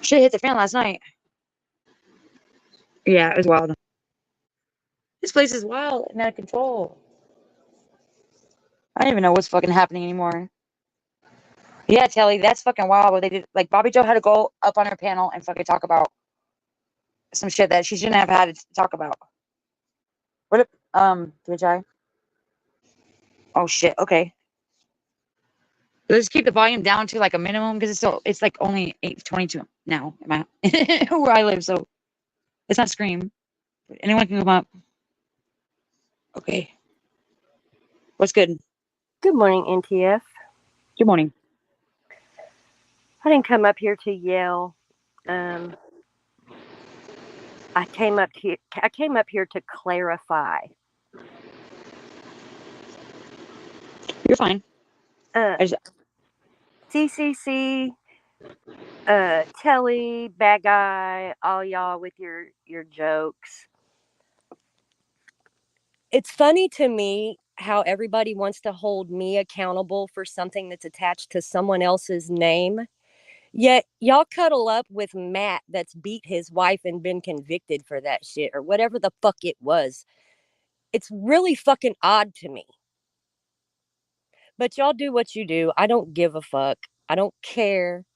Shit hit the fan last night. Yeah, it was wild. This place is wild and out of control. I don't even know what's fucking happening anymore. Yeah, Telly, that's fucking wild. What they did, like Bobby Joe had to go up on her panel and fucking talk about some shit that she shouldn't have had to talk about. What if, PHI? Oh shit, okay. Let's keep the volume down to like a minimum because it's like only 8:22 now where I live, so it's not scream. Anyone can come up. Okay. What's good? Good morning, NTF. Good morning. I didn't come up here to yell. I came up here to clarify. You're fine. CCC, Telly, bad guy, all y'all with your jokes. It's funny to me how everybody wants to hold me accountable for something that's attached to someone else's name. Yet y'all cuddle up with Matt that's beat his wife and been convicted for that shit or whatever the fuck it was. It's really fucking odd to me. But y'all do what you do. I don't give a fuck. I don't care.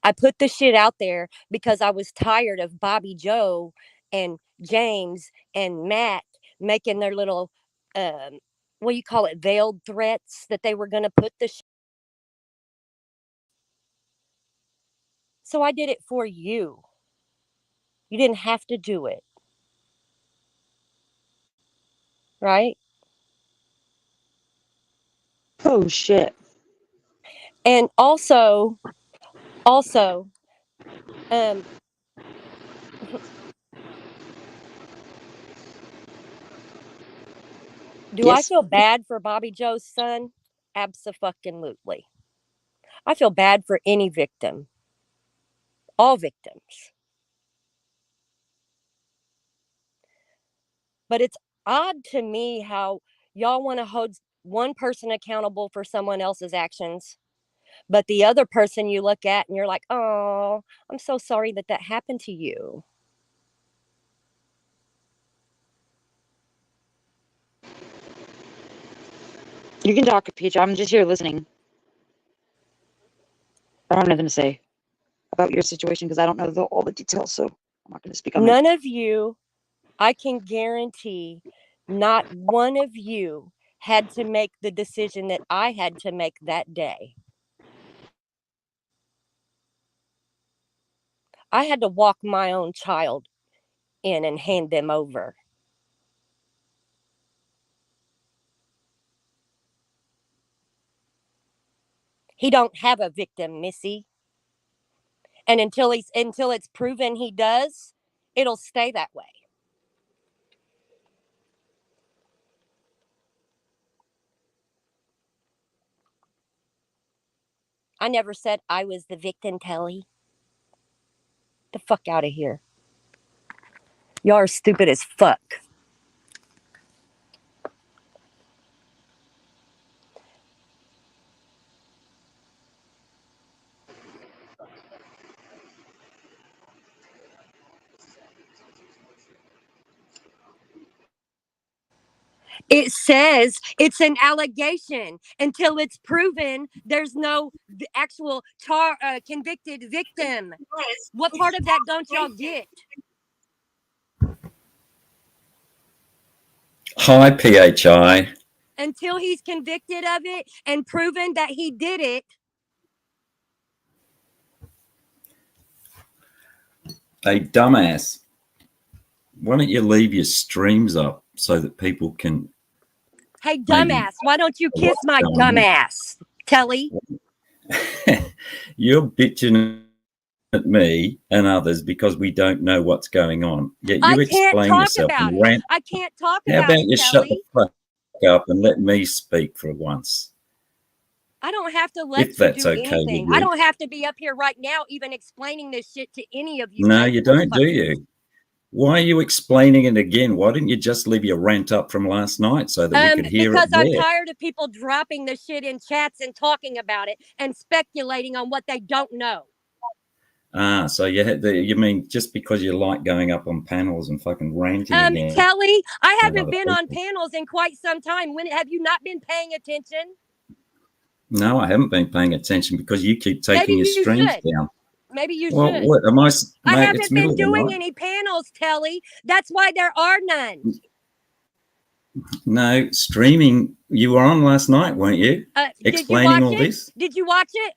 I put the shit out there because I was tired of Bobby Joe and James and Matt making their little, what do you call it, veiled threats that they were going to put the shit. So I did it for you. You didn't have to do it. Right? Oh shit. And also, do I Yes. feel bad for Bobby Joe's son? Abso-fucking-lutely. I feel bad for any victim. All victims. But it's odd to me how y'all want to hold one person accountable for someone else's actions, but the other person you look at and you're like, oh, I'm so sorry that happened to you. You can talk, Peach. I'm just here listening. I don't have nothing to say about your situation because I don't know all the details, so I'm not going to speak on None of you, I can guarantee, not one of you had to make the decision that I had to make that day. I had to walk my own child in and hand them over. He don't have a victim, Missy. And until it's proven he does, it'll stay that way. I never said I was the victim, Telly. The fuck out of here. Y'all are stupid as fuck. It says it's an allegation until it's proven there's no actual convicted victim. What part of that don't y'all get? Hi, PHI. Until he's convicted of it and proven that he did it. Hey, dumbass. Why don't you leave your streams up so that people can... Hey, dumbass, why don't you kiss my dumbass, Telly? You're bitching at me and others because we don't know what's going on. Yet you explain yourself and rant. I can't talk about it. How about you shut the fuck up and let me speak for once? I don't have to let you do anything. I don't have to be up here right now even explaining this shit to any of you. No, you don't, do you? Why are you explaining it again? Why didn't you just leave your rant up from last night so that we could hear it there? Because I'm tired of people dropping the shit in chats and talking about it and speculating on what they don't know. So you mean just because you like going up on panels and fucking ranting again? Kelly, I haven't been on panels in quite some time. When have you not been paying attention? No, I haven't been paying attention because you keep taking your streams down. Maybe you well, should. What am I? I haven't been doing any panels, Kelly. That's why there are none. No, streaming. You were on last night, weren't you? Explaining all this. Did you watch it?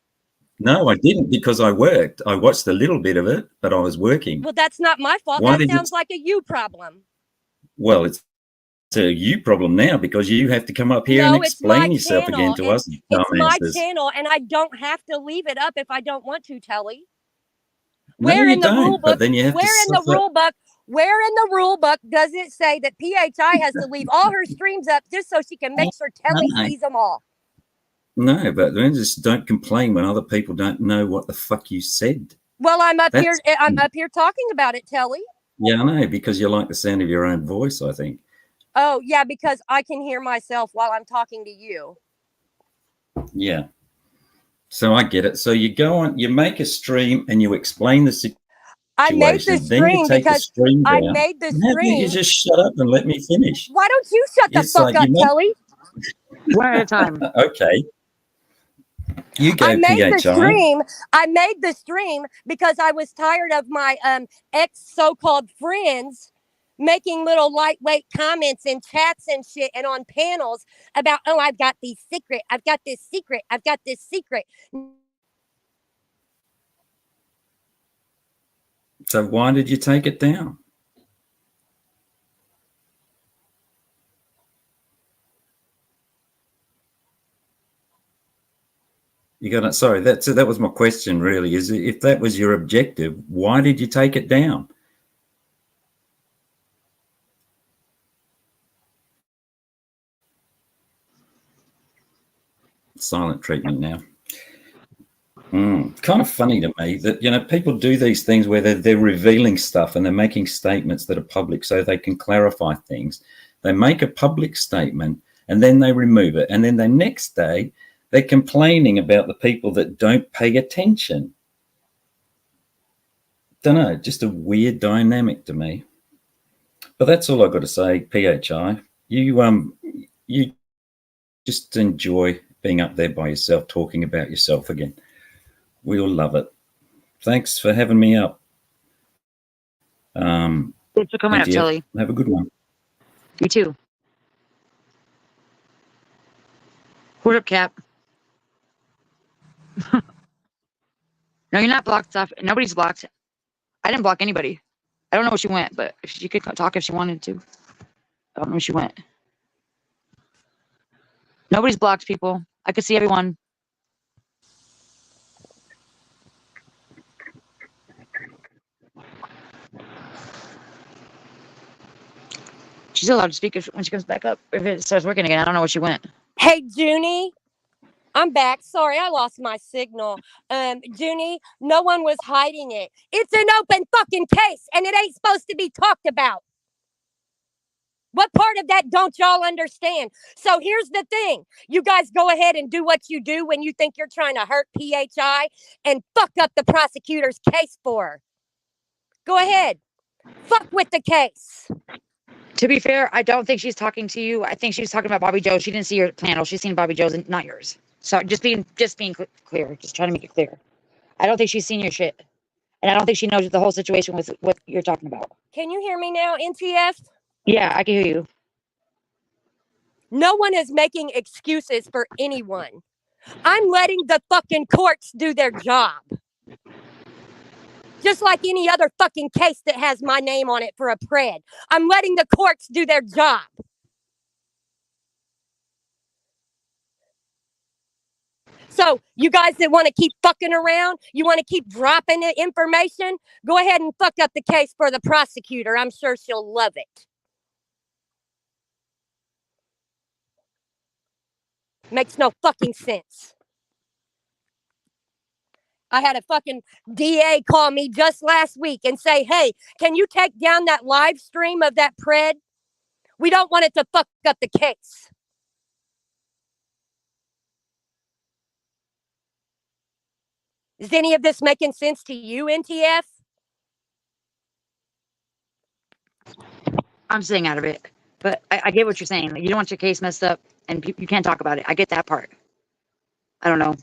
No, I didn't because I worked. I watched a little bit of it, but I was working. Well, that's not my fault. That sounds like a you problem. Well, it's a you problem now because you have to come up here and explain yourself again to us. It's my channel, and I don't have to leave it up if I don't want to, Telly. Where in the rule book? Where in the rule book does it say that PHI has to leave all her streams up just so she can make sure Telly sees them all? No, but then just don't complain when other people don't know what the fuck you said. Well, I'm up here talking about it, Telly. Yeah, I know, because you like the sound of your own voice, I think. Oh, yeah, because I can hear myself while I'm talking to you. Yeah. So I get it. So you go on, you make a stream and you explain the situation. I made the stream because I made the stream. You just shut up and let me finish. Why don't you shut the fuck up, Telly? One at a time. Okay. You go, I made PHI. I made the stream because I was tired of my ex so-called friends making little lightweight comments in chats and shit and on panels about, oh, I've got this secret. I've got this secret. I've got this secret. So why did you take it down? You got it. Sorry, that was my question. Really, is if that was your objective, why did you take it down? Silent treatment now. Kind of funny to me that people do these things where they're revealing stuff and they're making statements that are public so they can clarify things. They make a public statement and then they remove it, and then the next day they're complaining about the people that don't pay attention. Don't know, just a weird dynamic to me. But that's all I've got to say, PHI. You just enjoy being up there by yourself, talking about yourself again. We all love it. Thanks for having me up. Thanks for coming up, Telly. Have a good one. You too. What up, Cap? No, you're not blocked stuff. Nobody's blocked. I didn't block anybody. I don't know where she went, but she could talk if she wanted to. I don't know where she went. Nobody's blocked people. I could see everyone. She's allowed to speak when she comes back up. If it starts working again, I don't know where she went. Hey, Junie. I'm back. Sorry, I lost my signal. Junie, no one was hiding it. It's an open fucking case, and it ain't supposed to be talked about. What part of that don't y'all understand? So here's the thing. You guys go ahead and do what you do when you think you're trying to hurt PHI and fuck up the prosecutor's case for her. Go ahead. Fuck with the case. To be fair, I don't think she's talking to you. I think she was talking about Bobby Joe. She didn't see your panel. She's seen Bobby Joe's and not yours. So just being clear, just trying to make it clear. I don't think she's seen your shit. And I don't think she knows the whole situation with what you're talking about. Can you hear me now, NTF? Yeah, I can hear you. No one is making excuses for anyone. I'm letting the fucking courts do their job. Just like any other fucking case that has my name on it for a pred. I'm letting the courts do their job. So you guys that want to keep fucking around, you want to keep dropping the information, go ahead and fuck up the case for the prosecutor. I'm sure she'll love it. Makes no fucking sense. I had a fucking DA call me just last week and say, hey, can you take down that live stream of that pred? We don't want it to fuck up the case. Is any of this making sense to you, NTF? I'm staying out of it. But I get what you're saying. Like, you don't want your case messed up, and you can't talk about it. I get that part. I don't know.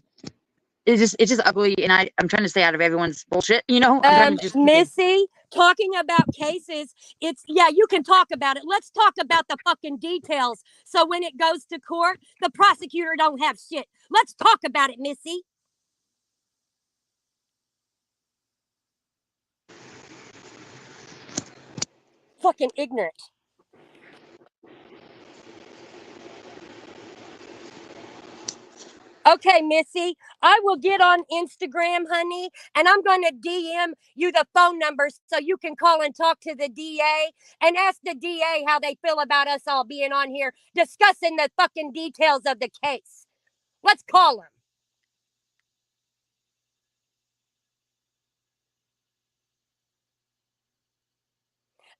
It's just ugly, and I'm trying to stay out of everyone's bullshit. You know, I'm trying to just Missy, talking about cases, yeah, you can talk about it. Let's talk about the fucking details. So when it goes to court, the prosecutor don't have shit. Let's talk about it, Missy. Fucking ignorant. Okay, Missy, I will get on Instagram, honey, and I'm going to DM you the phone number so you can call and talk to the DA and ask the DA how they feel about us all being on here discussing the fucking details of the case. Let's call him.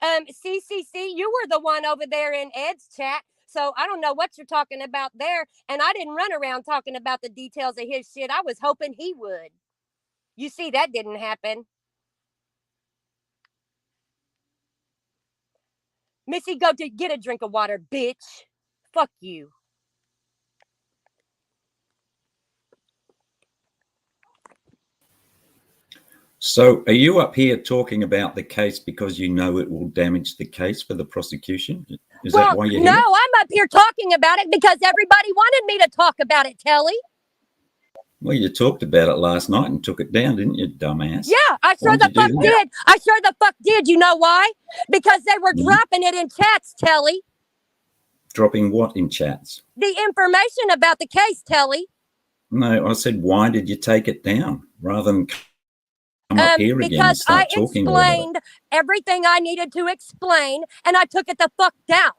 CCC, you were the one over there in Ed's chat. So I don't know what you're talking about there. And I didn't run around talking about the details of his shit. I was hoping he would. You see, that didn't happen. Missy, go to get a drink of water, bitch. Fuck you. So are you up here talking about the case because you know it will damage the case for the prosecution? Is that why you're here? No, I'm up here talking about it because everybody wanted me to talk about it, Telly. Well, you talked about it last night and took it down, didn't you, dumbass? Yeah, I sure the fuck did. I sure the fuck did. You know why? Because they were dropping it in chats, Telly. Dropping what in chats? The information about the case, Telly. No, I said, why did you take it down rather than come up here again and start talking about it? Because I explained everything I needed to explain, and I took it the fuck down.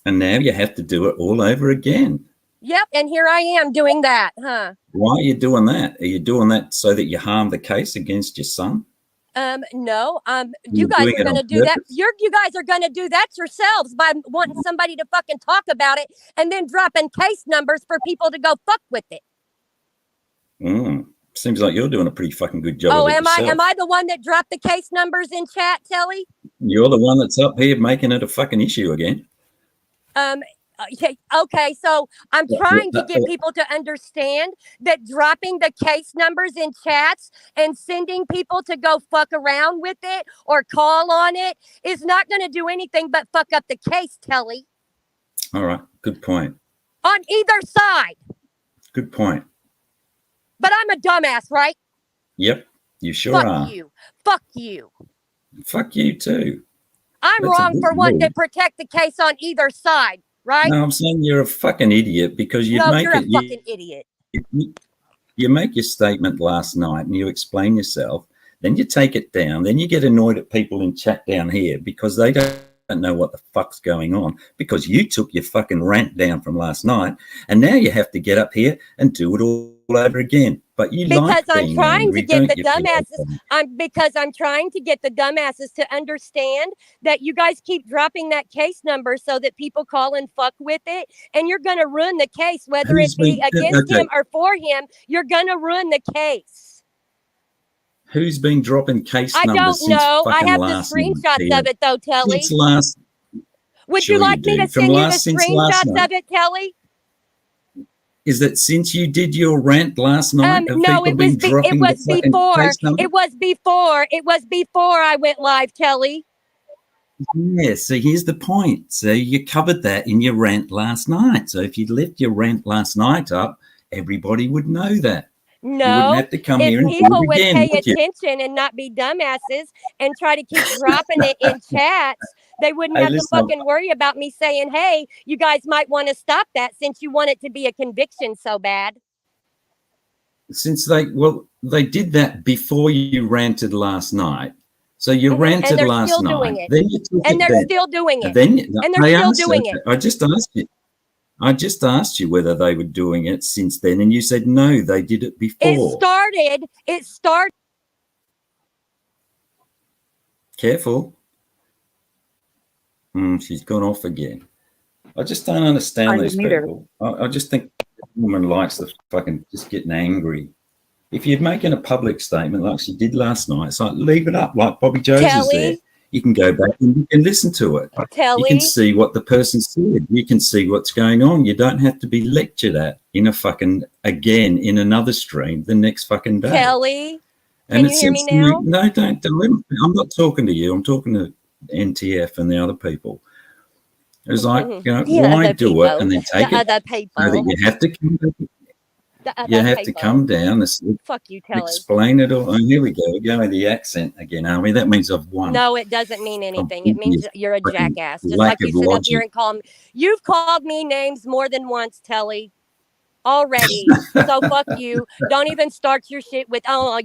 And now you have to do it all over again. Yep, and here I am doing that, huh? Why are you doing that? Are you doing that so that you harm the case against your son? No. You guys are going to do that. You guys are going to do that yourselves by wanting somebody to fucking talk about it and then dropping case numbers for people to go fuck with it. Seems like you're doing a pretty fucking good job. Oh, am I the one that dropped the case numbers in chat, Telly? You're the one that's up here making it a fucking issue again. Okay, so I'm trying to get people to understand that dropping the case numbers in chats and sending people to go fuck around with it or call on it is not going to do anything but fuck up the case, Telly. All right, good point. On either side. Good point. But I'm a dumbass, right? Yep, you sure are. Fuck you. Fuck you. Fuck you too. I'm wrong for wanting to protect the case on either side. Right? No, I'm saying you're a fucking idiot because you're a fucking idiot. You make your statement last night and you explain yourself, then you take it down, then you get annoyed at people in chat down here because they don't know what the fuck's going on because you took your fucking rant down from last night and now you have to get up here and do it all over again. But you because I'm trying to get the dumbasses. Because I'm trying to get the dumbasses to understand that you guys keep dropping that case number so that people call and fuck with it, and you're going to ruin the case, whether it be against him or for him. You're going to ruin the case. Who's been dropping case numbers? I don't know. I have the screenshots of it though, Telly. Would you like me to send you the screenshots of it, Telly? Is that since you did your rant last night? No, it was before. It was before I went live, Telly. Yeah, so here's the point. So you covered that in your rant last night. So if you'd left your rant last night up, everybody would know that. No, you wouldn't have to come here and people would pay attention and not be dumbasses and try to keep dropping it in chats, they wouldn't have to fucking worry about me saying, hey, you guys might want to stop that since you want it to be a conviction so bad. Since they did that before you ranted last night. So you ranted last night. Then you took and they're still doing it. And they're still doing it. I just asked you whether they were doing it since then, and you said no, they did it before. It started. Careful. She's gone off again. I just don't understand these people. I just think the woman likes the fucking just getting angry. If you're making a public statement like she did last night, it's like leave it up. Like Bobby Jones is there. Telly, You can go back and you can listen to it. You can Telly, see what the person said. You can see what's going on. You don't have to be lectured at in a fucking again in another stream the next fucking day. Telly. And Can you hear me now? No, don't. I'm not talking to you. I'm talking to NTF and the other people. It was like, why do it and then take it? The So that you have to come back. You have to come down and Fuck you, Telly. explain it all. Oh, here we go. We're going with the accent again, are we? That means I've won. No, it doesn't mean anything. It means you're a jackass. Just like you sit up here and call me. You've called me names more than once, Telly. Already. So fuck you. Don't even start your shit with, oh,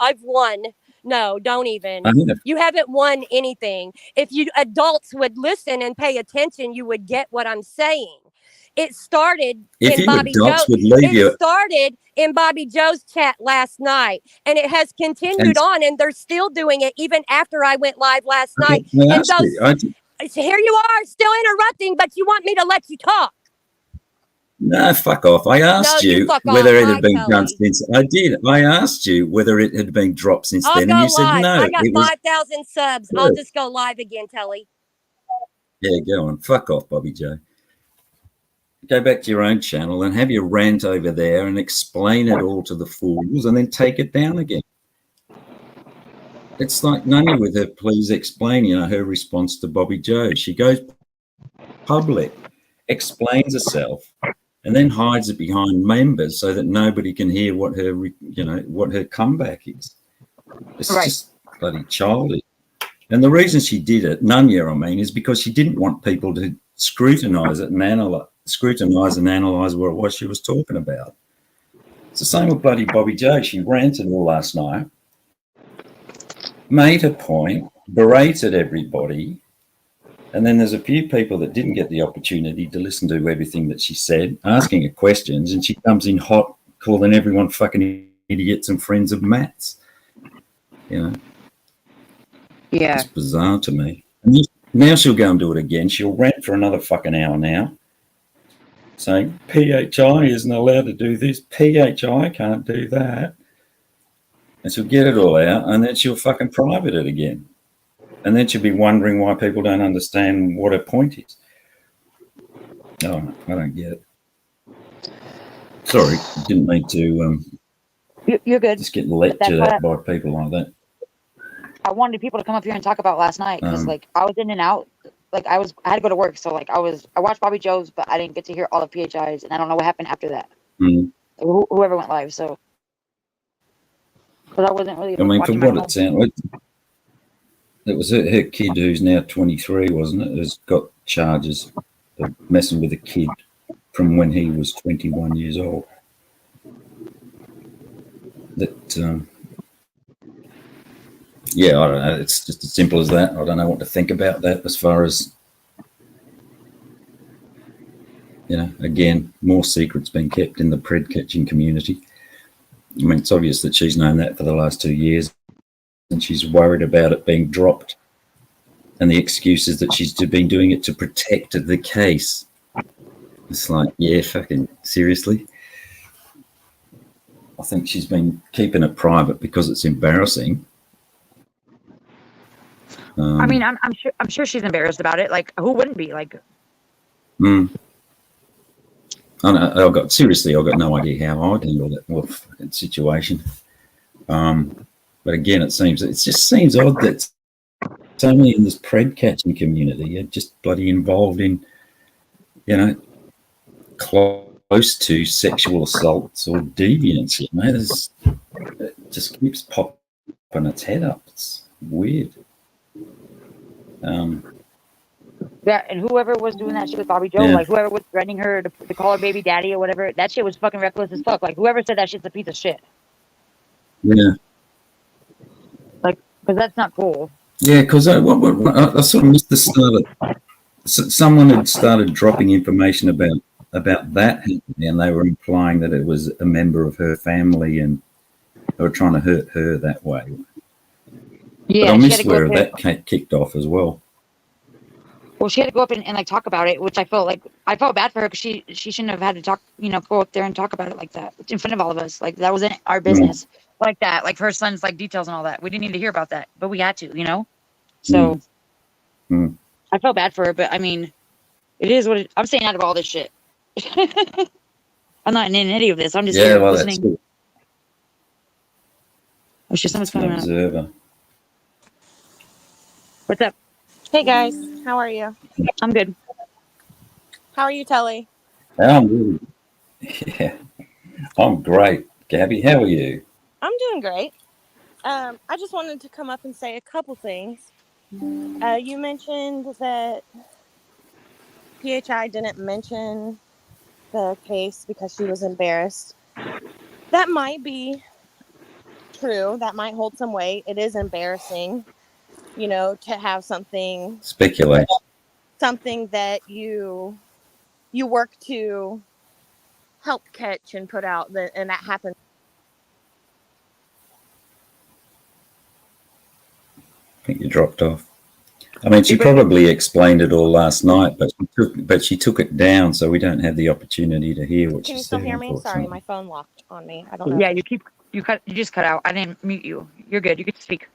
I've won. No, don't even. You haven't won anything. If you adults would listen and pay attention, you would get what I'm saying. It started in Bobby Joe's. It started in Bobby Joe's chat last night, and it has continued on, and they're still doing it even after I went live last night. And here you are, still interrupting, but you want me to let you talk. No, fuck off. I asked you whether it had been done since. I did. I asked you whether it had been dropped since then, and you said no. I got 5,000 subs. I'll just go live again, Telly. Yeah, go on. Fuck off, Bobby Joe. Go back to your own channel and have your rant over there and explain it all to the fools and then take it down again. It's like Nunny with her, please explain, her response to Bobby Joe. She goes public, explains herself, and then hides it behind members so that nobody can hear what her, what her comeback is. It's just bloody childish. And the reason she did it, Nunya, is because she didn't want people to scrutinise it and analyse what it was she was talking about. It's the same with bloody Bobby Joe. She ranted all last night, made her point, berated everybody, and then there's a few people that didn't get the opportunity to listen to everything that she said, asking her questions, and she comes in hot, calling everyone fucking idiots and friends of Matt's. Yeah. It's bizarre to me. And now she'll go and do it again. She'll rant for another fucking hour now, saying PHI isn't allowed to do this. PHI can't do that. And she'll get it all out, and then she'll fucking private it again. And then she'll be wondering why people don't understand what her point is. Oh, I don't get it. Sorry, didn't mean to you're good. Just get lectured at by people like that. I wanted people to come up here and talk about last night because I was in and out. I had to go to work, so I watched Bobby Joe's, but I didn't get to hear all the PHIs, and I don't know what happened after that. Whoever went live, so because I wasn't really. From what it sounded like, it was her kid who's now 23, wasn't it? Has got charges of messing with a kid from when he was 21 years old. That. Yeah, I don't know. It's just as simple as that. I don't know what to think about that as far as, again, more secrets being kept in the pred catching community. It's obvious that she's known that for the last 2 years and she's worried about it being dropped. And the excuse is that she's been doing it to protect the case. It's like, yeah, fucking seriously? I think she's been keeping it private because it's embarrassing. I'm sure she's embarrassed about it. Who wouldn't be? I know. I've got no idea how I'd handle that situation. But again, it just seems odd that so many in this pred catching community are just bloody involved in, close to sexual assaults or deviance. It just keeps popping its head up. It's weird. And whoever was doing that shit with Bobby Joe, whoever was threatening her to call her baby daddy or whatever, that shit was fucking reckless as fuck. Whoever said that shit's a piece of shit. Yeah. Because that's not cool. Yeah, because I sort of missed the start. Someone had started dropping information about that happening, and they were implying that it was a member of her family and they were trying to hurt her that way. Yeah, but I missed where that kicked off as well. Well, she had to go up and like talk about it, which I felt bad for her because she shouldn't have had to talk, go up there and talk about it like that in front of all of us. Like that wasn't our Mm, business like that. Like her son's like details and all that. We didn't need to hear about that, but we had to. mm, So mm. I felt bad for her, but I mean, it is what I'm staying out of all this shit. I'm not in any of this. I'm just Yeah, here well, that's listening. good. Oh shit, someone's Just an coming up. observer. What's up? Hey guys, how are you? I'm good. How are you, Telly? I'm really, yeah, I'm great. Gabby, how are you? I'm doing great. I just wanted to come up and say a couple things. You mentioned that PHI didn't mention the case because she was embarrassed. That might be true. That might hold some weight. It is embarrassing, to have something Speculate. that you work to help catch and put out, and that happens. I think you dropped off. I mean, she probably explained it all last night, but she took it down, so we don't have the opportunity to hear what Can she you still said. hear me? Sorry, Unfortunately, my phone locked on me. I don't know. Yeah, you just cut out. I didn't mute you. You're good. You can speak.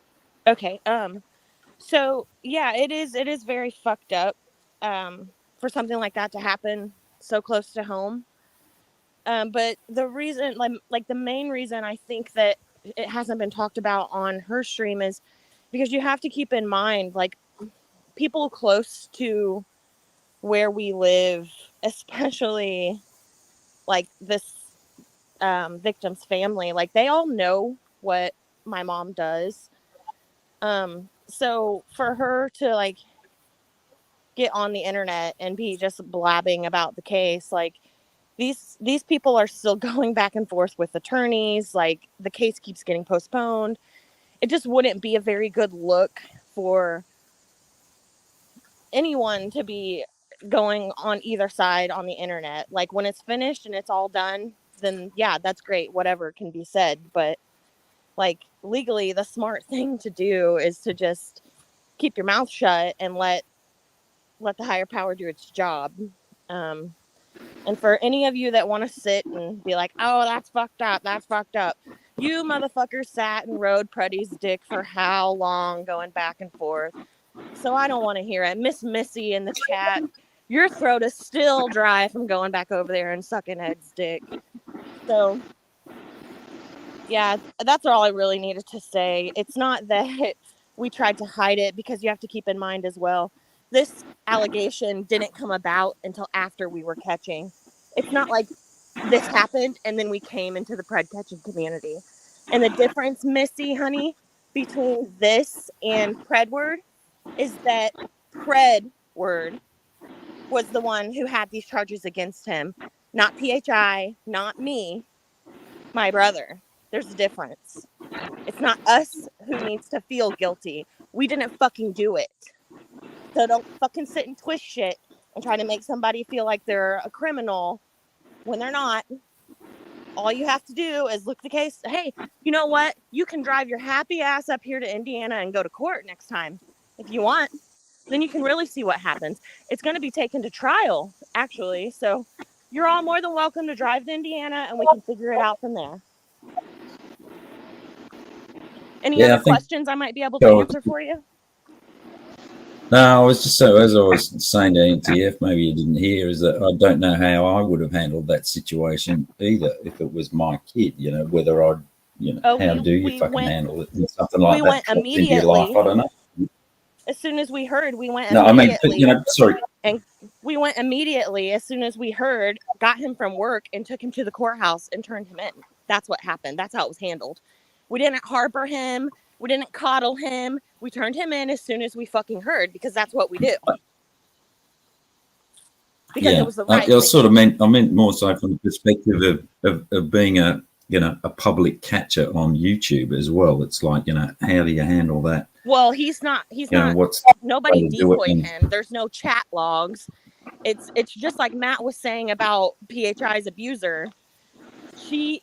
Okay. So yeah, it is very fucked up, for something like that to happen so close to home. But the reason, like the main reason I think that it hasn't been talked about on her stream is because you have to keep in mind, like, people close to where we live, especially like this victim's family, like they all know what my mom does. So for her to like get on the internet and be just blabbing about the case, like these people are still going back and forth with attorneys, like the case keeps getting postponed. It just wouldn't be a very good look for anyone to be going on either side on the internet. Like when it's finished and it's all done, then yeah, that's great, whatever can be said. But like legally, the smart thing to do is to just keep your mouth shut and let the higher power do its job. Um, and for any of you that want to sit and be like, oh, that's fucked up, you motherfuckers sat and rode Pruddy's dick for how long going back and forth? So I don't want to hear it. Miss Missy in the chat, your throat is still dry from going back over there and sucking Ed's dick. So yeah, that's all I really needed to say. It's not that we tried to hide it, because you have to keep in mind as well, this allegation didn't come about until after we were catching. It's not like this happened and then we came into the pred catching community. And the difference, Missy, honey, between this and Predward is that Predward was the one who had these charges against him, not PHI, not me, my brother. There's a difference. It's not us who needs to feel guilty. We didn't fucking do it. So don't fucking sit and twist shit and try to make somebody feel like they're a criminal when they're not. All you have to do is look the case. Hey, you know what? You can drive your happy ass up here to Indiana and go to court next time if you want. Then you can really see what happens. It's going to be taken to trial, actually. So you're all more than welcome to drive to Indiana and we can figure it out from there. Any yeah, other I think. questions I might be able to answer for you? No, I was just so, as I was saying to NTF, maybe you didn't hear, is that I don't know how I would have handled that situation either if it was my kid. Whether I'd, how do you fucking handle it? And something like that drops into your life. I don't know. As soon as we heard, we went No, I mean, immediately. sorry. And we went immediately as soon as we heard, got him from work and took him to the courthouse and turned him in. That's what happened. That's how it was handled. We didn't harbor him. We didn't coddle him. We turned him in as soon as we fucking heard, because that's what we do. Because it was the right thing. I meant more so from the perspective of being a public catcher on YouTube as well. It's like, how do you handle that? Well, he's not, nobody decoyed him. There's no chat logs. It's just like Matt was saying about PHI's abuser.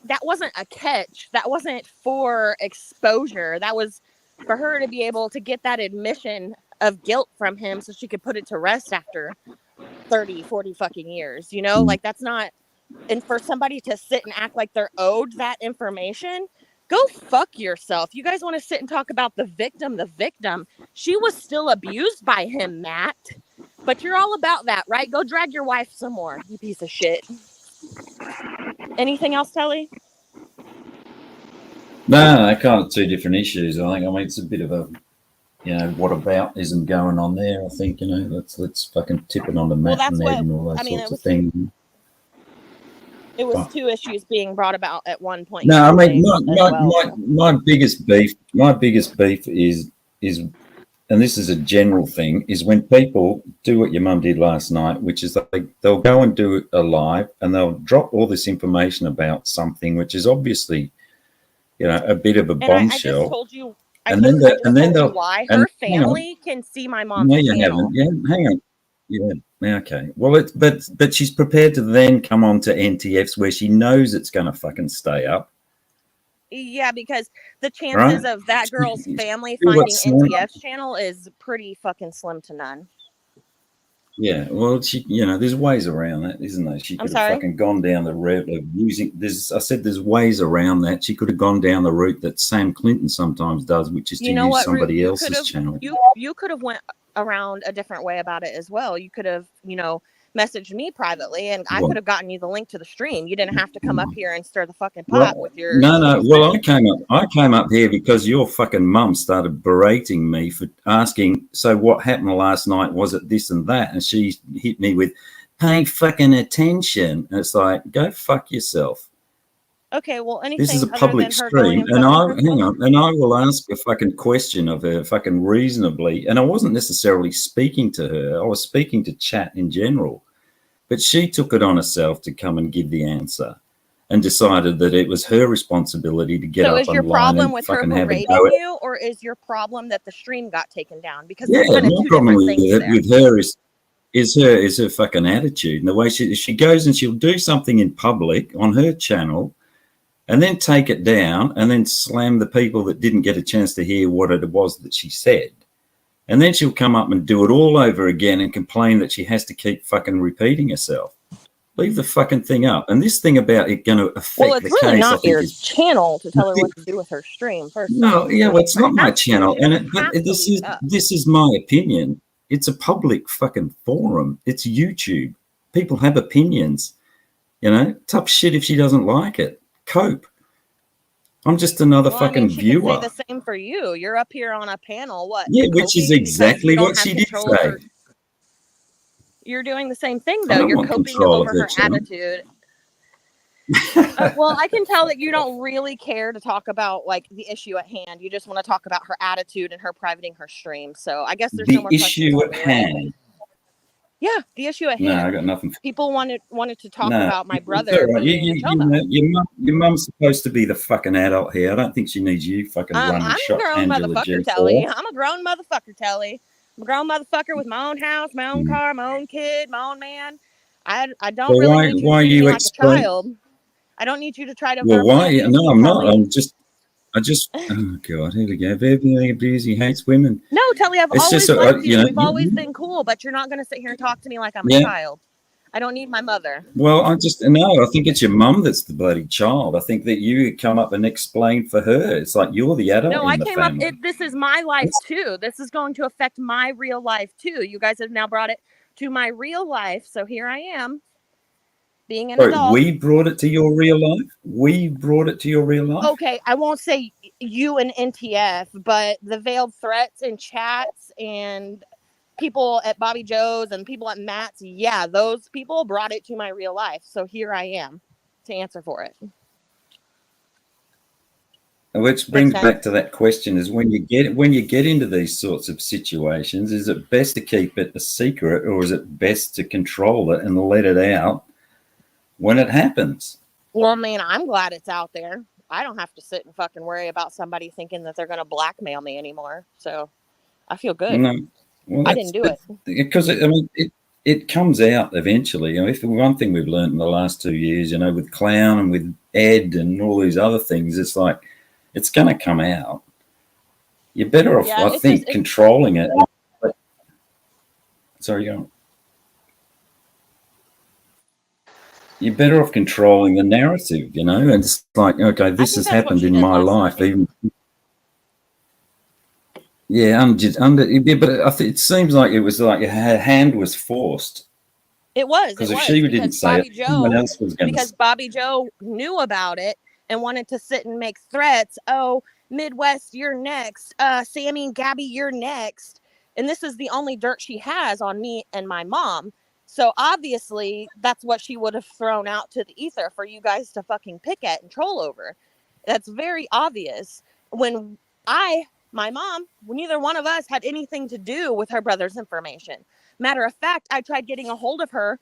That wasn't a catch. That wasn't for exposure. That was for her to be able to get that admission of guilt from him so she could put it to rest after 30, 40 fucking years, you know? Like, that's not, and for somebody to sit and act like they're owed that information, go fuck yourself. You guys want to sit and talk about the victim, she was still abused by him, Matt. But you're all about that, right? Go drag your wife some more, you piece of shit. Anything else, Telly? No, they're kind of two different issues. I think. I mean, it's a bit of a, whataboutism going on there. I think, let's fucking tip it on the Matt and Ed and all those sorts of things. It was two issues being brought about at one point. No, I mean, my biggest beef is, and this is a general thing, is when people do what your mum did last night, which is they'll go and do a live and they'll drop all this information about something which is obviously, a bit of a bombshell. I just told you. And then they'll why her family can see my mom's channel. You haven't. Yeah, hang on. Yeah. Okay. Well, but she's prepared to then come on to NTFs where she knows it's going to fucking stay up. Yeah, because the chances of that girl's family finding NTF's channel is pretty fucking slim to none. Yeah, well, there's ways around that, isn't there? She could have fucking gone down the route of using. There's ways around that. She could have gone down the route that Sam Clinton sometimes does, which is to use somebody else's channel. You could have went around a different way about it as well. You could have, messaged me privately, and I could have gotten you the link to the stream. You didn't have to come up here and stir the fucking pot with your. No. Well, I came up here because your fucking mum started berating me for asking. So what happened last night? Was it this and that? And she hit me with, "Pay fucking attention." And it's like, go fuck yourself. Okay, well, anything. This is a public stream, and I will ask a fucking question of her fucking reasonably. And I wasn't necessarily speaking to her; I was speaking to chat in general. But she took it on herself to come and give the answer, and decided that it was her responsibility to get up online. So is your problem with her berating you, or is your problem that the stream got taken down? Because my problem with her is her fucking attitude and the way she goes and she'll do something in public on her channel, and then take it down and then slam the people that didn't get a chance to hear what it was that she said. And then she'll come up and do it all over again and complain that she has to keep fucking repeating herself. Leave the fucking thing up. And this thing about it going to affect the case. Well, it's really not your channel to tell her what to do with her stream. No, yeah, well, it's not my channel. And this is my opinion. It's a public fucking forum. It's YouTube. People have opinions. Tough shit if she doesn't like it. Cope. I'm just another fucking viewer. Say the same for you. You're up here on a panel. What? Yeah, which is exactly what she did say. You're doing the same thing, though. You're coping over her attitude. Well, I can tell that you don't really care to talk about the issue at hand. You just want to talk about her attitude and her privating her stream. So I guess there's no more issue at hand. Yeah, the issue at hand. No, I got nothing. People wanted to talk about my brother. Right. Your mum's supposed to be the fucking adult here. I don't think she needs you fucking running shop. I'm a grown motherfucker, Telly. I'm a grown motherfucker, Telly. I'm a grown motherfucker with my own house, my own car, my own kid, my own man. I don't really need you to be like a child. I don't need you to try to. Well, why? No, I'm not. I just, oh God, here we go. Everything abuse, he hates women. No, Telly, I've always liked you. We've always been cool, but you're not going to sit here and talk to me like I'm a child. I don't need my mother. Well, I think it's your mum that's the bloody child. I think that you come up and explain for her. It's like you're the adult. No, I came up. This is my life too. This is going to affect my real life too. You guys have now brought it to my real life, so here I am. Being an adult. We brought it to your real life? Okay, I won't say you and NTF, but the veiled threats and chats and people at Bobby Joe's and people at Matt's, yeah, those people brought it to my real life. So here I am to answer for it. Which brings back to that question: is when you get into these sorts of situations, is it best to keep it a secret, or is it best to control it and let it out when it happens? Well, man, I'm glad it's out there. I don't have to sit and fucking worry about somebody thinking that they're going to blackmail me anymore. So I feel good. No, well, I didn't do it. Because, it comes out eventually. If one thing we've learned in the last 2 years, with Clown and with Ed and all these other things, it's like, it's going to come out. You're better off, I think, controlling it. Sorry, you're better off controlling the narrative, you know. And it's like, okay, this has think that's what happened she in did my last life, night. even. Yeah, but I think it seems like it was like her hand was forced. It was Because if she didn't say it, someone else was going to say because Bobby Joe knew about it and wanted to sit and make threats. Oh, Midwest, you're next. Sammy and Gabby, you're next. And this is the only dirt she has on me and my mom. So obviously, that's what she would have thrown out to the ether for you guys to fucking pick at and troll over. That's very obvious. When my mom, neither one of us had anything to do with her brother's information. Matter of fact, I tried getting a hold of her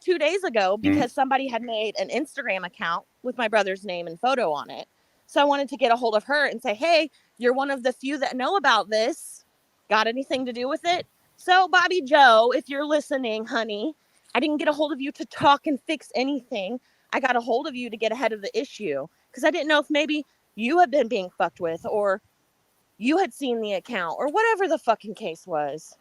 2 days ago because somebody had made an Instagram account with my brother's name and photo on it. So I wanted to get a hold of her and say, hey, you're one of the few that know about this. Got anything to do with it? So, Bobby Joe, if you're listening, honey, I didn't get a hold of you to talk and fix anything. I got a hold of you to get ahead of the issue because I didn't know if maybe you had been being fucked with or you had seen the account or whatever the fucking case was.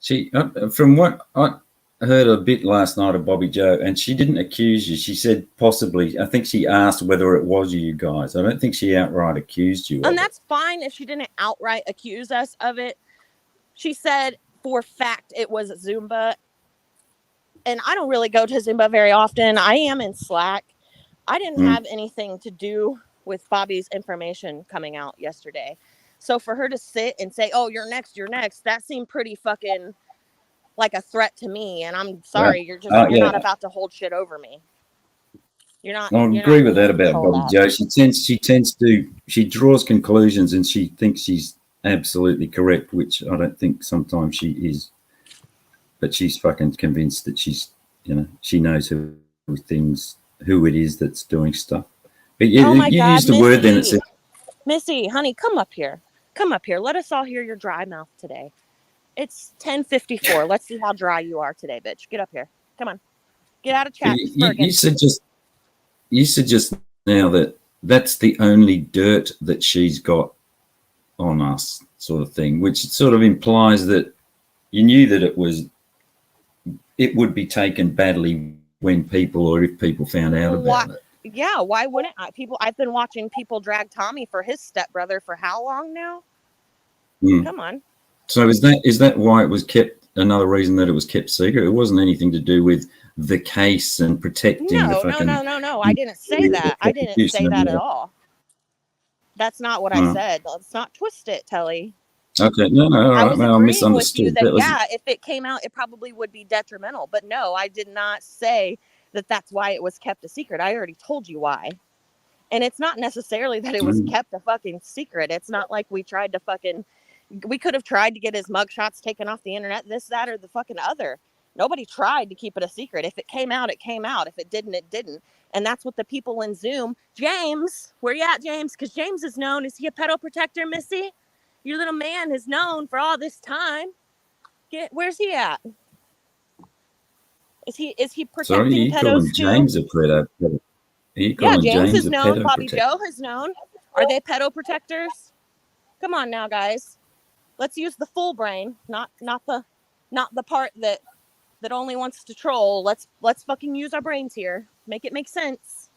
She, from what I heard a bit last night of Bobby Joe, and she didn't accuse you. She said possibly. I think she asked whether it was you guys. I don't think she outright accused you. And that's fine if she didn't outright accuse us of it. She said for fact it was Zumba. And I don't really go to Zumba very often. I am in Slack. I didn't have anything to do with Bobby's information coming out yesterday. So for her to sit and say, oh, you're next, that seemed pretty fucking like a threat to me. And I'm sorry, you're not about to hold shit over me. You're not. I agree with that about Bobby Joe. She draws conclusions and she thinks she's absolutely correct, which I don't think sometimes she is. But she's fucking convinced that she's, she knows who it is that's doing stuff. But you used the word then that said, Missy, honey, come up here. Come up here. Let us all hear your dry mouth today. It's 10:54. Let's see how dry you are today, bitch. Get up here. Come on. Get out of chat. You said just now that that's the only dirt that she's got on us, sort of thing, which sort of implies that you knew that it would be taken badly when if people found out about it. Yeah, why wouldn't I? I've been watching people drag Tommy for his stepbrother for how long now? Come on. So is that why it was kept? Another reason that it was kept secret? It wasn't anything to do with the case and protecting the fucking... No. I didn't say that. I didn't say that at all. That's not what I said. Let's not twist it, Telly. Okay, no, all right. I was agreeing misunderstood. with you that if it came out, it probably would be detrimental. But no, I did not say that that's why it was kept a secret. I already told you why. And it's not necessarily that it was kept a fucking secret. It's not like we tried to we could have tried to get his mugshots taken off the internet, this, that, or the fucking other. Nobody tried to keep it a secret. If it came out, it came out. If it didn't, it didn't. And that's what the people in Zoom, James, where you at, James? Because James is known. Is he a pedo protector, Missy? Your little man is known for all this time. Where's he at? Is he protecting Sorry, you pedos calling too? James a pedo? Yeah, James is known. Bobby Joe is known. Are they pedo protectors? Come on now, guys. Let's use the full brain, not the part that only wants to troll. Let's fucking use our brains here. Make it make sense.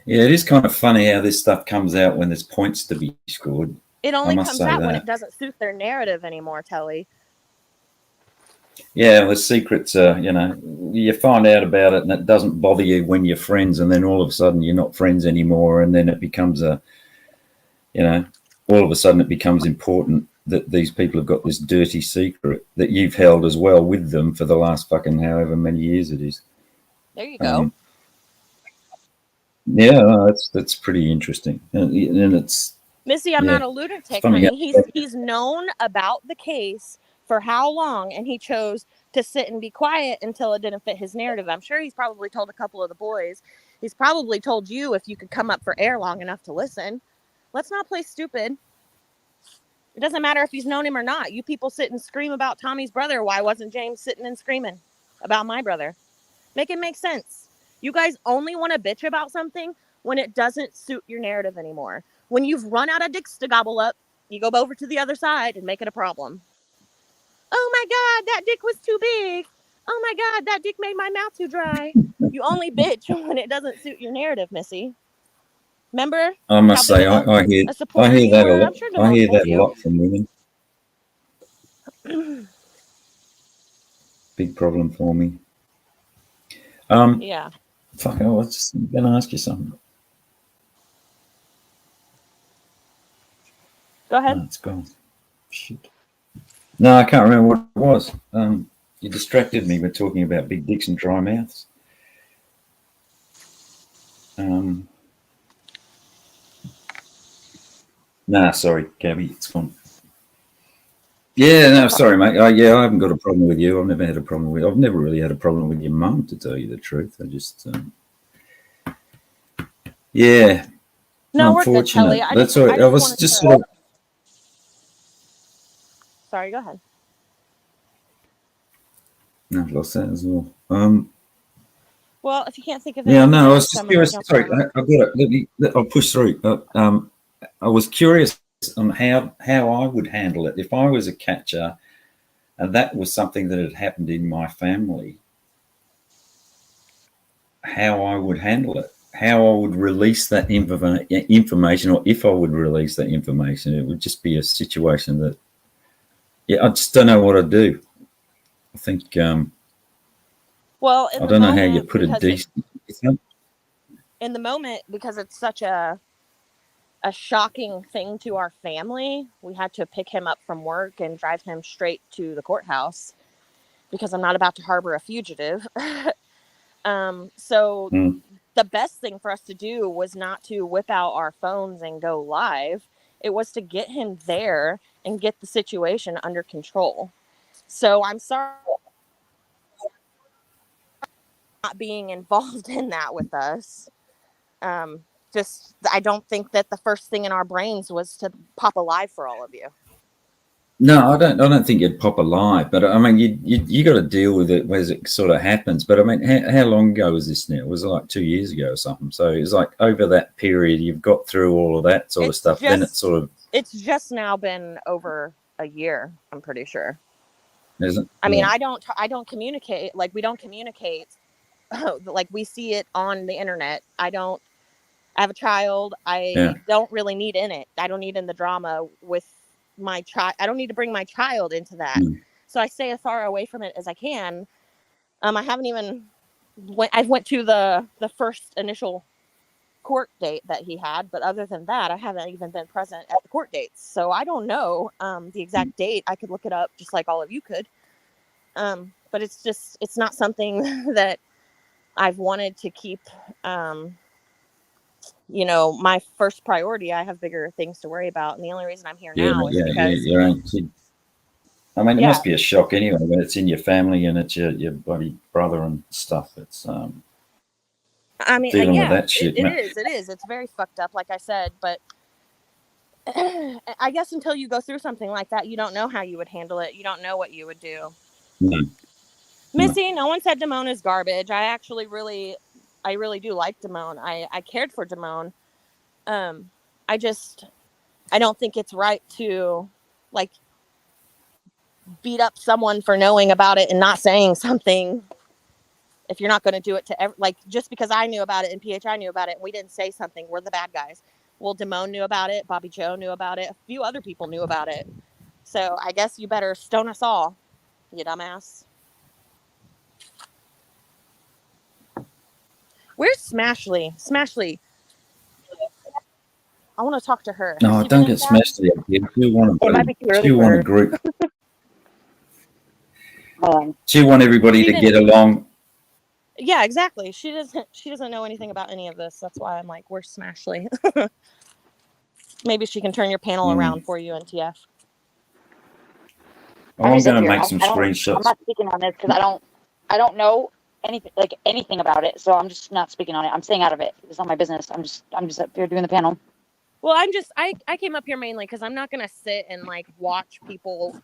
Yeah, it is kind of funny how this stuff comes out when there's points to be scored. It only comes out when it doesn't suit their narrative anymore, Telly. Yeah, the secrets are, you find out about it and it doesn't bother you when you're friends, and then all of a sudden you're not friends anymore, and then it becomes all of a sudden it becomes important that these people have got this dirty secret that you've held as well with them for the last fucking however many years it is. There you go. Yeah, that's pretty interesting, and it's Missy. I'm not a lunatic. He's known about the case for how long, and he chose to sit and be quiet until it didn't fit his narrative. I'm sure he's probably told a couple of the boys. He's probably told you if you could come up for air long enough to listen. Let's not play stupid. It doesn't matter if he's known him or not. You people sit and scream about Tommy's brother. Why wasn't James sitting and screaming about my brother? Make it make sense. You guys only want to bitch about something when it doesn't suit your narrative anymore. When you've run out of dicks to gobble up, You go over to the other side and make it a problem. Oh my God, that dick was too big. Oh my God, that dick made my mouth too dry. You only bitch when it doesn't suit your narrative, Missy. Remember I how must big say, of I a hear supporter you that a were? lot. I'm sure I Damone hear told that a you. lot from women. Big problem for me. Yeah. Fuck, I was just going to ask you something. Go ahead. No, it's gone. Shit. No, I can't remember what it was. You distracted me with talking about big dicks and dry mouths. Nah, sorry, Gabby, it's gone. Yeah, no, sorry, mate. Yeah, I haven't got a problem with you. I've never had a problem with. I've never really had a problem with your mum, to tell you the truth. I just, yeah, No, we're good, Kelly. unfortunate. That's all right. I I just was wanted just to. sort of. Sorry, go ahead. No, I've lost that as well. Well, if you can't think of Yeah, anything no, I was else, just I'm gonna curious. jump Sorry, over. I've got it. I'll push through. I was curious on how I would handle it if I was a catcher, and that was something that had happened in my family. How I would handle it, how I would release that information, or if I would release that information, it would just be a situation that, yeah, I just don't know what I'd do. I think Well, I don't know how you put it decent. in the moment, because it's such a shocking thing to our family, we had to pick him up from work and drive him straight to the courthouse because I'm not about to harbor a fugitive. So the best thing for us to do was not to whip out our phones and go live. It was to get him there and get the situation under control. So I'm sorry not being involved in that with us. Just, I don't think that the first thing in our brains was to pop a live for all of you. No, I don't think you'd pop a lie, but I mean, you got to deal with it as it sort of happens. But I mean, how long ago was this now? It was like 2 years ago or something. So it's like over that period, you've got through all of that sort of stuff. Then it's sort of. It's just now been over a year, I'm pretty sure. Isn't? I mean, I don't communicate, like we don't communicate like we see it on the internet. I have a child. I don't really need in it. I don't need in the drama with my child. I don't need to bring my child into that. So I stay as far away from it as I can. I haven't even I went to the first initial court date that he had, but other than that, I haven't even been present at the court dates. So I don't know the exact date. I could look it up just like all of you could. But it's not something that I've wanted to keep my first priority. I have bigger things to worry about, and the only reason I'm here now is because your own kid. I mean, it must be a shock anyway when it's in your family and it's your bloody brother and stuff. It's I mean, dealing with that shit. It is. It's very fucked up, like I said. But I guess until you go through something like that, you don't know how you would handle it. You don't know what you would do. No. Missy, no one said Damone is garbage. I really do like Damone. I cared for Damone. I don't think it's right to like beat up someone for knowing about it and not saying something. If you're not going to do it to just because I knew about it and PHI knew about it and we didn't say something, we're the bad guys. Well, Damone knew about it. Bobby Joe knew about it. A few other people knew about it. So I guess you better stone us all, you dumbass. Where's Smashley? Smashley. I want to talk to her. No, don't get smashed yet. You want a group. You want everybody to get along. Yeah, exactly. She doesn't know anything about any of this. That's why I'm like, where's Smashley? Maybe she can turn your panel around for you, NTF. I'm going to make some screenshots. I'm not speaking on this because I don't know anything about it, so I'm just not speaking on it. I'm staying out of it. It's not my business. I'm just up here doing the panel. Well, I came up here mainly because I'm not gonna sit and like watch people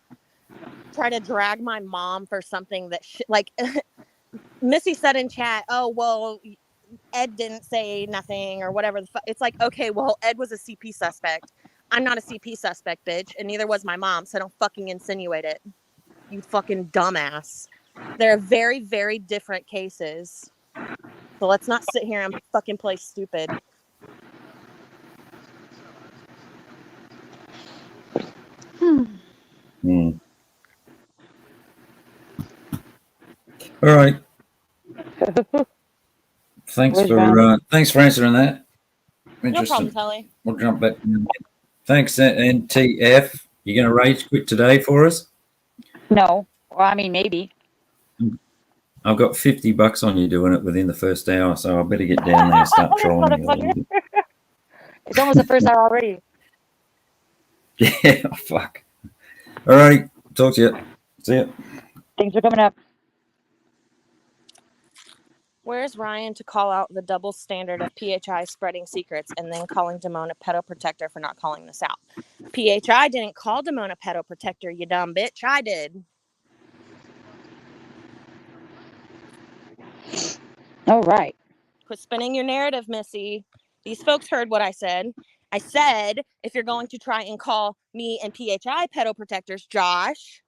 try to drag my mom for something that Missy said in chat. Oh well, Ed didn't say nothing or whatever. It's like, okay, well, Ed was a CP suspect. I'm not a CP suspect, bitch, and neither was my mom, so don't fucking insinuate it. You fucking dumbass. They're very, very different cases. So let's not sit here and fucking play stupid. Hmm. All right. Thanks Where's for answering that. No problem, Interesting. Telly. We'll jump back. Thanks, NTF. You going to rage quit today for us? No. Well, I mean, maybe. I've got $50 on you doing it within the first hour, so I better get down there and start This trolling you a motherfucker. little bit. It's almost the first hour already. Yeah, fuck. All righty. Talk to you. See ya. Thanks for coming up. Where's Ryan to call out the double standard of PHI spreading secrets and then calling Damone a pedoprotector for not calling this out? PHI didn't call Damone a pedoprotector, you dumb bitch. I did. All right. Quit spinning your narrative, Missy. These folks heard what I said. I said, if you're going to try and call me and PHI pedoprotectors, Josh,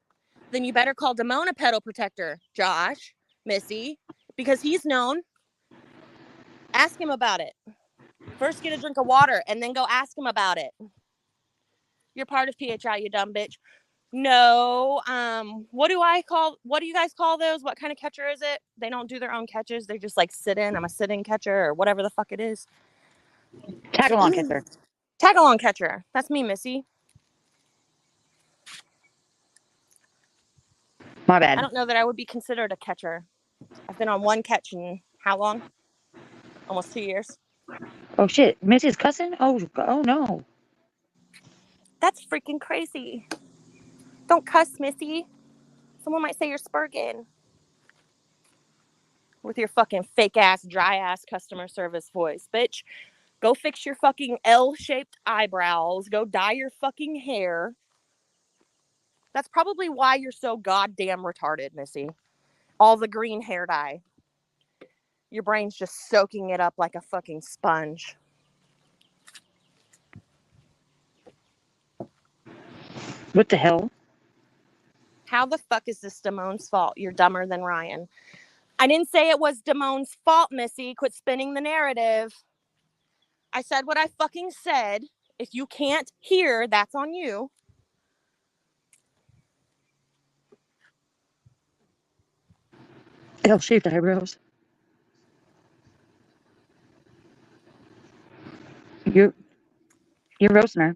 then you better call Damone a pedoprotector, Josh, Missy, because he's known. Ask him about it. First, get a drink of water and then go ask him about it. You're part of PHI, you dumb bitch. No, what do you guys call those? What kind of catcher is it? They don't do their own catches. They just like sit in. I'm a sit-in catcher or whatever the fuck it is. Tag along, catcher. Tag along catcher. That's me, Missy. My bad. I don't know that I would be considered a catcher. I've been on one catch in how long? Almost 2 years. Oh shit, Missy's cussing? Oh no. That's freaking crazy. Don't cuss, Missy. Someone might say you're spurging. With your fucking fake ass, dry ass customer service voice, bitch. Go fix your fucking L-shaped eyebrows. Go dye your fucking hair. That's probably why you're so goddamn retarded, Missy. All the green hair dye. Your brain's just soaking it up like a fucking sponge. What the hell? How the fuck is this Damone's fault? You're dumber than Ryan. I didn't say it was Damone's fault, Missy. Quit spinning the narrative. I said what I fucking said. If you can't hear, that's on you. L-shaped eyebrows. You're roasting her.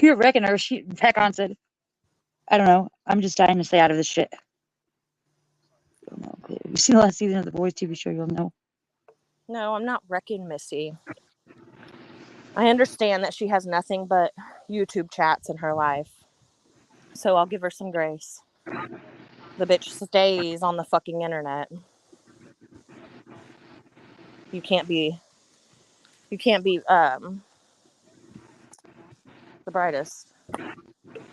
You're wrecking her. She heck on said. I don't know. I'm just dying to stay out of this shit. You seen the last season of the Boys TV show, you'll know. No, I'm not wrecking Missy. I understand that she has nothing but YouTube chats in her life. So I'll give her some grace. The bitch stays on the fucking internet. You can't be the brightest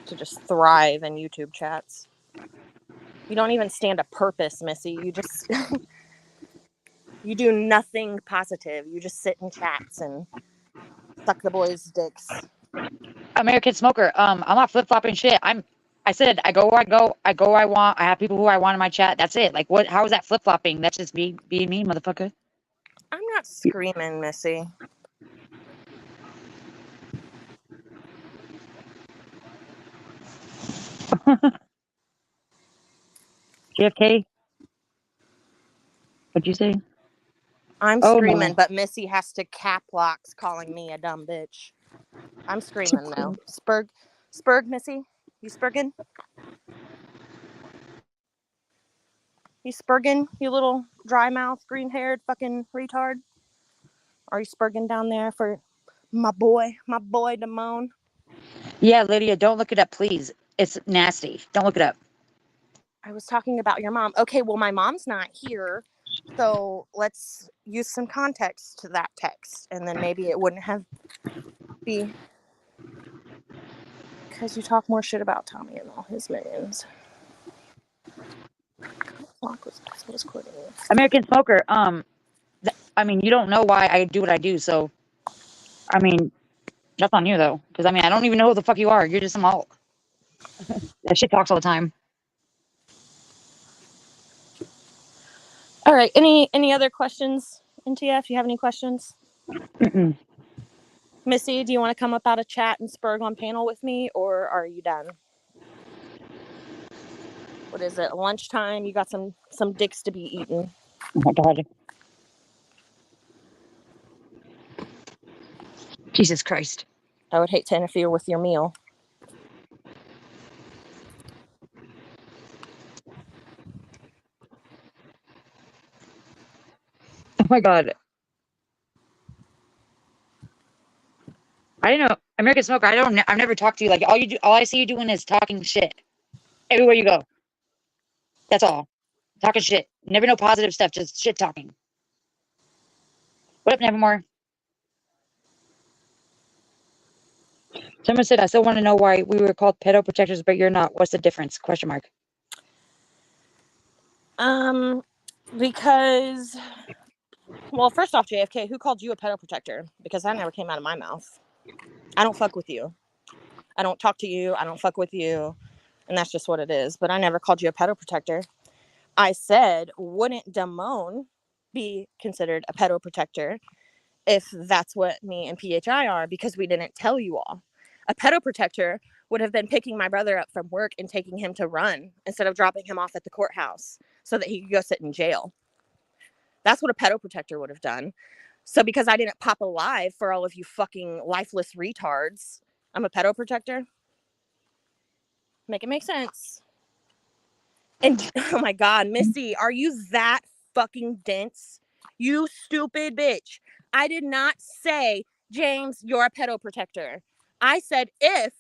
to just thrive in YouTube chats. You don't even stand a purpose, Missy. You just you do nothing positive. You just sit in chats and suck the boys' dicks. American Smoker. I'm not flip-flopping shit. I said I go where I go. I go where I want. I have people who I want in my chat. That's it. Like what? How is that flip-flopping? That's just me being me, motherfucker. I'm not screaming, Missy. JFK. What'd you say? I'm Oh, screaming, no. but Missy has to cap locks calling me a dumb bitch. I'm screaming though. Spurg, Missy? You spurging? You spurging, you little dry mouth, green haired fucking retard? Are you spurging down there for my boy Damone? Yeah, Lydia, don't look it up, please. It's nasty. Don't look it up. I was talking about your mom. Okay, well, my mom's not here. So let's use some context to that text. And then maybe it wouldn't have be because you talk more shit about Tommy and all his minions. American Smoker. I mean, you don't know why I do what I do, so I mean, that's on you though, because I mean, I don't even know who the fuck you are. You're just some alt. That shit talks all the time. All right. Any other questions, NTF? You have any questions? Mm-mm. Missy, do you want to come up out of chat and spurg on panel with me, or are you done? What is it? Lunchtime? You got some dicks to be eaten. Oh my god. Jesus Christ. I would hate to interfere with your meal. Oh my god. I didn't know American Smoker. I've never talked to you. Like all I see you doing is talking shit everywhere you go. That's all. Talking shit. Never no positive stuff. Just shit talking. What up, Nevermore? Someone said I still want to know why we were called pedo protectors, but you're not. What's the difference? Question mark. Because, well, first off, JFK, who called you a pedo protector? Because that never came out of my mouth. I don't fuck with you. I don't talk to you. I don't fuck with you. And that's just what it is. But I never called you a pedo protector. I said, wouldn't Damone be considered a pedo protector if that's what me and PHI are? Because we didn't tell you all. A pedo protector would have been picking my brother up from work and taking him to run instead of dropping him off at the courthouse so that he could go sit in jail. That's what a pedo protector would have done. So because I didn't pop alive for all of you fucking lifeless retards, I'm a pedo protector. Make it make sense. And oh my god, Missy, are you that fucking dense? You stupid bitch. I did not say, James, you're a pedo protector. I said, if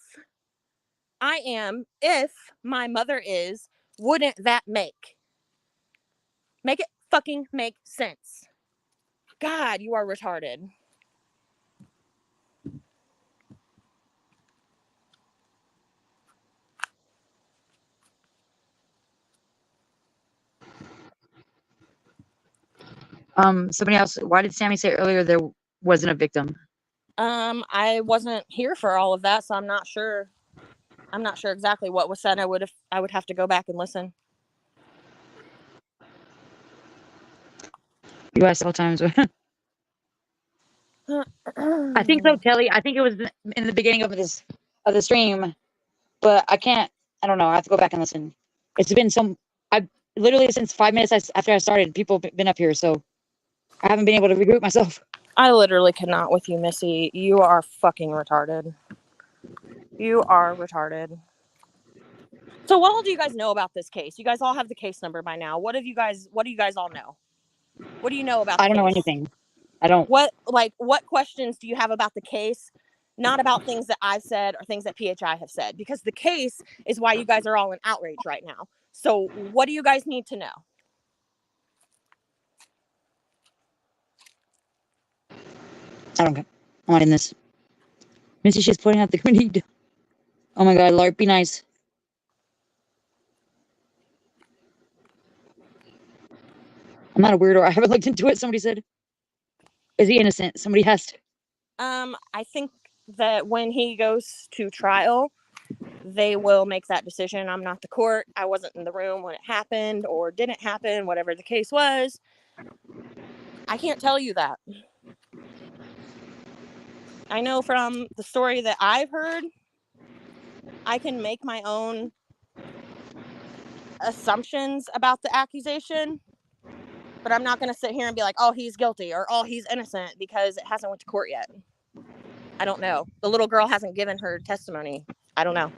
my mother is, wouldn't that make it fucking make sense? God, you are retarded. Somebody else. Why did Sammy say earlier there wasn't a victim? I wasn't here for all of that, so I'm not sure. I'm not sure exactly what was said. I would have to go back and listen. You asked all times. I think so, Kelly. I think it was in the beginning of the stream, but I can't. I don't know. I have to go back and listen. It's been I literally since 5 minutes after I started, people have been up here, so I haven't been able to regroup myself. I literally cannot with you, Missy. You are fucking retarded. You are retarded. So what all do you guys know about this case? You guys all have the case number by now. What do you guys all know? What do you know about the I don't know case? anything. I don't. What questions do you have about the case? Not about things that I've said or things that PHI have said, because the case is why you guys are all in outrage right now. So what do you guys need to know? I don't care. I'm not in this. Missy, she's pointing out the need. Oh my god, Lark, be nice. I'm not a weirdo. I haven't looked into it. Somebody said, is he innocent? Somebody has to. I think that when he goes to trial, they will make that decision. I'm not the court. I wasn't in the room when it happened or didn't happen, whatever the case was. I can't tell you that. I know from the story that I've heard, I can make my own assumptions about the accusation, but I'm not going to sit here and be like, oh, he's guilty or oh, he's innocent, because it hasn't went to court yet. I don't know. The little girl hasn't given her testimony. I don't know.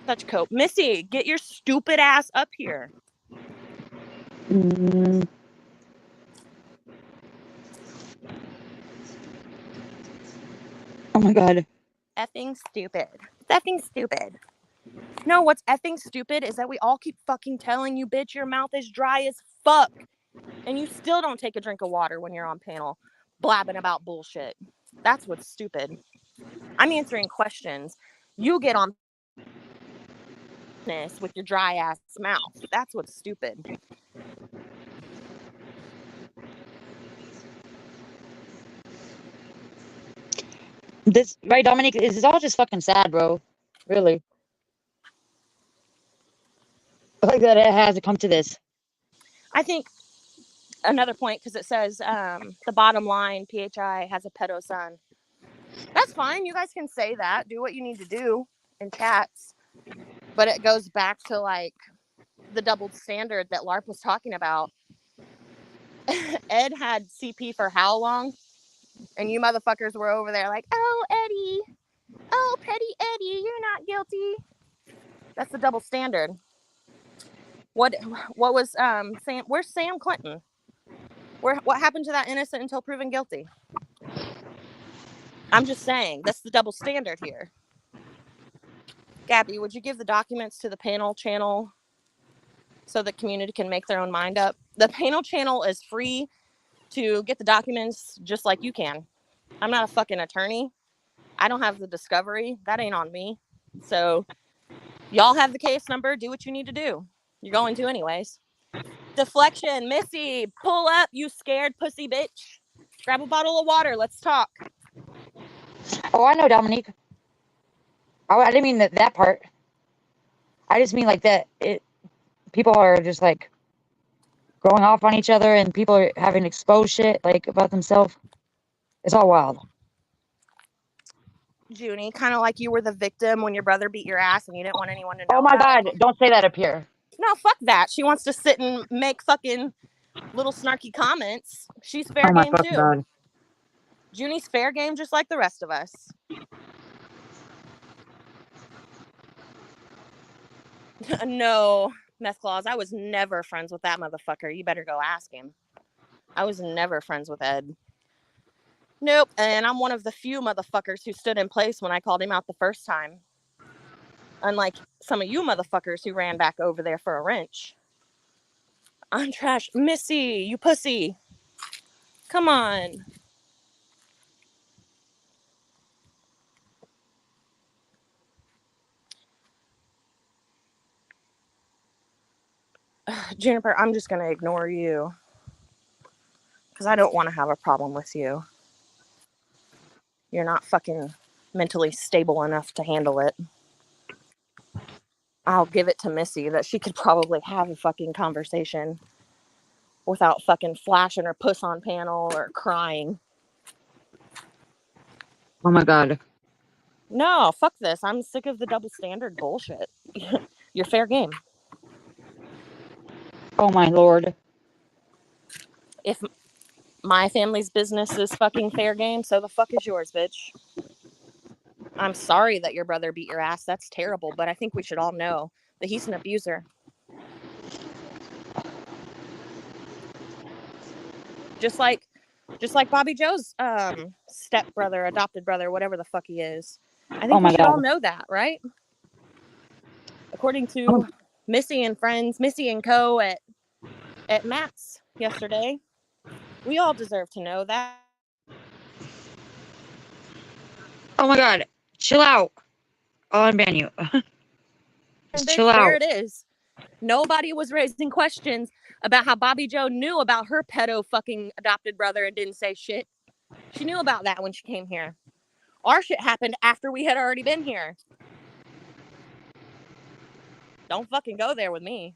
Such cope. Missy, get your stupid ass up here. Oh my god. Effing stupid. It's effing stupid. No, what's effing stupid is that we all keep fucking telling you, bitch, your mouth is dry as fuck. And you still don't take a drink of water when you're on panel blabbing about bullshit. That's what's stupid. I'm answering questions. You get on this with your dry ass mouth. That's what's stupid. This right, Dominique? This is all just fucking sad, bro. Really. Like that it has to come to this. I think another point, because it says the bottom line, PHI has a pedo son. That's fine. You guys can say that. Do what you need to do in chats. But it goes back to like the double standard that LARP was talking about. Ed had CP for how long? And you motherfuckers were over there like, oh, Eddie. Oh, petty Eddie, you're not guilty. That's the double standard. What was Sam? Where's Sam Clinton? What happened to that innocent until proven guilty? I'm just saying that's the double standard here. Gabby, would you give the documents to the panel channel so the community can make their own mind up? The panel channel is free to get the documents just like you can. I'm not a fucking attorney. I don't have the discovery. That ain't on me. So y'all have the case number. Do what you need to do. You're going to anyways. Deflection. Missy, pull up, you scared pussy bitch. Grab a bottle of water. Let's talk. Oh, I know, Dominique. I didn't mean that part. I just mean like that. People are just like going off on each other, and people are having exposed shit like about themselves. It's all wild. Junie, kind of like you were the victim when your brother beat your ass and you didn't want anyone to know. Oh my about God! it. Don't say that up here. No, fuck that. She wants to sit and make fucking little snarky comments. She's fair Oh my game fucking too. God. Junie's fair game just like the rest of us. No, Meth Claus, I was never friends with that motherfucker. You better go ask him. I was never friends with Ed. Nope, and I'm one of the few motherfuckers who stood in place when I called him out the first time. Unlike some of you motherfuckers who ran back over there for a wrench. I'm trash. Missy, you pussy. Come on. Juniper, I'm just going to ignore you. Because I don't want to have a problem with you. You're not fucking mentally stable enough to handle it. I'll give it to Missy that she could probably have a fucking conversation without fucking flashing her puss on panel or crying. Oh my God. No, fuck this. I'm sick of the double standard bullshit. You're fair game. Oh my Lord. If my family's business is fucking fair game, so the fuck is yours, bitch. I'm sorry that your brother beat your ass. That's terrible, but I think we should all know that he's an abuser. Just like Bobby Joe's stepbrother, adopted brother, whatever the fuck he is. I think we should all know that, right? According to Missy and friends, Missy and co at Matt's yesterday, we all deserve to know that. Oh my God. Chill out. I'll unban you. Just chill out. There it is. Nobody was raising questions about how Bobby Joe knew about her pedo fucking adopted brother and didn't say shit. She knew about that when she came here. Our shit happened after we had already been here. Don't fucking go there with me.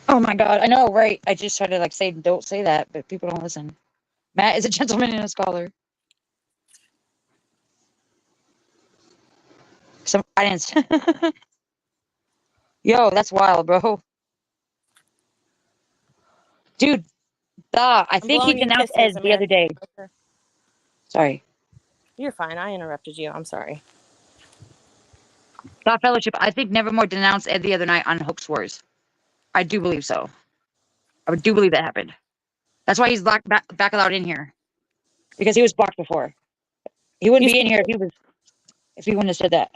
Oh my God. I know, right? I just try to like say, don't say that, but people don't listen. Matt is a gentleman and a scholar. Some guidance. Yo, that's wild, bro. Dude, I think he denounced Ed the other day. Sorry. You're fine. I interrupted you. I'm sorry. Thought Fellowship, I think Nevermore denounced Ed the other night on Hoax Wars. I do believe so. I do believe that happened. That's why he's back allowed in here. Because he was blocked before. He wouldn't be in here if he wouldn't have said that.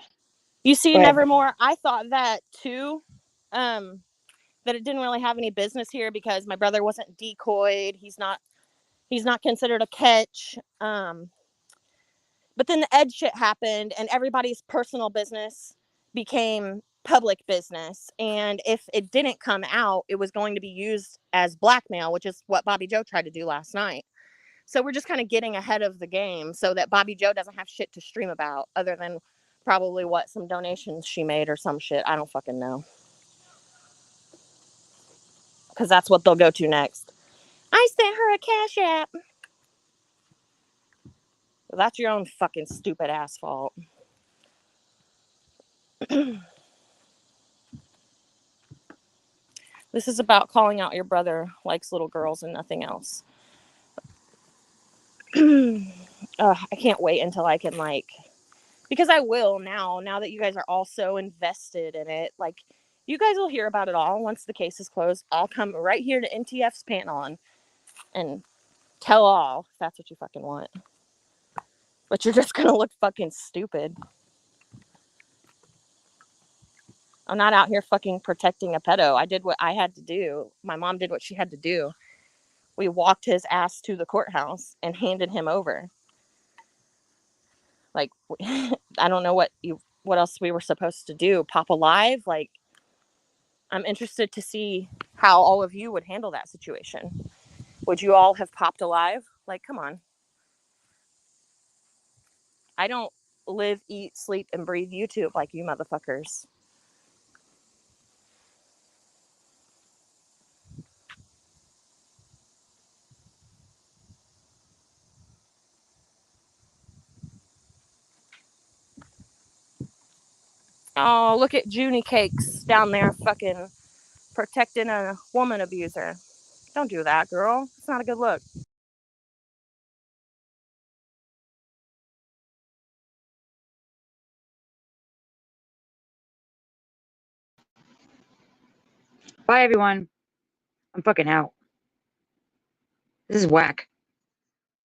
You see, Nevermore, I thought that too. That it didn't really have any business here because my brother wasn't decoyed. He's not considered a catch. But then the Ed shit happened and everybody's personal business became public business. And if it didn't come out, it was going to be used as blackmail, which is what Bobby Joe tried to do last night. So we're just kind of getting ahead of the game so that Bobby Joe doesn't have shit to stream about other than probably some donations she made or some shit. I don't fucking know. Because that's what they'll go to next. I sent her a Cash App. That's your own fucking stupid ass fault. This is about calling out your brother likes little girls and nothing else. I can't wait until I can because I will now that you guys are all so invested in it. Like, you guys will hear about it all once the case is closed. I'll come right here to NTF's panel and tell all if that's what you fucking want. But you're just gonna look fucking stupid. I'm not out here fucking protecting a pedo. I did what I had to do. My mom did what she had to do. We walked his ass to the courthouse and handed him over. Like, I don't know what else we were supposed to do. Pop alive? Like, I'm interested to see how all of you would handle that situation. Would you all have popped alive? Like, come on. I don't live, eat, sleep, and breathe YouTube like you motherfuckers. Oh, look at Junie Cakes down there fucking protecting a woman abuser. Don't do that, girl. It's not a good look. Bye, everyone. I'm fucking out. This is whack.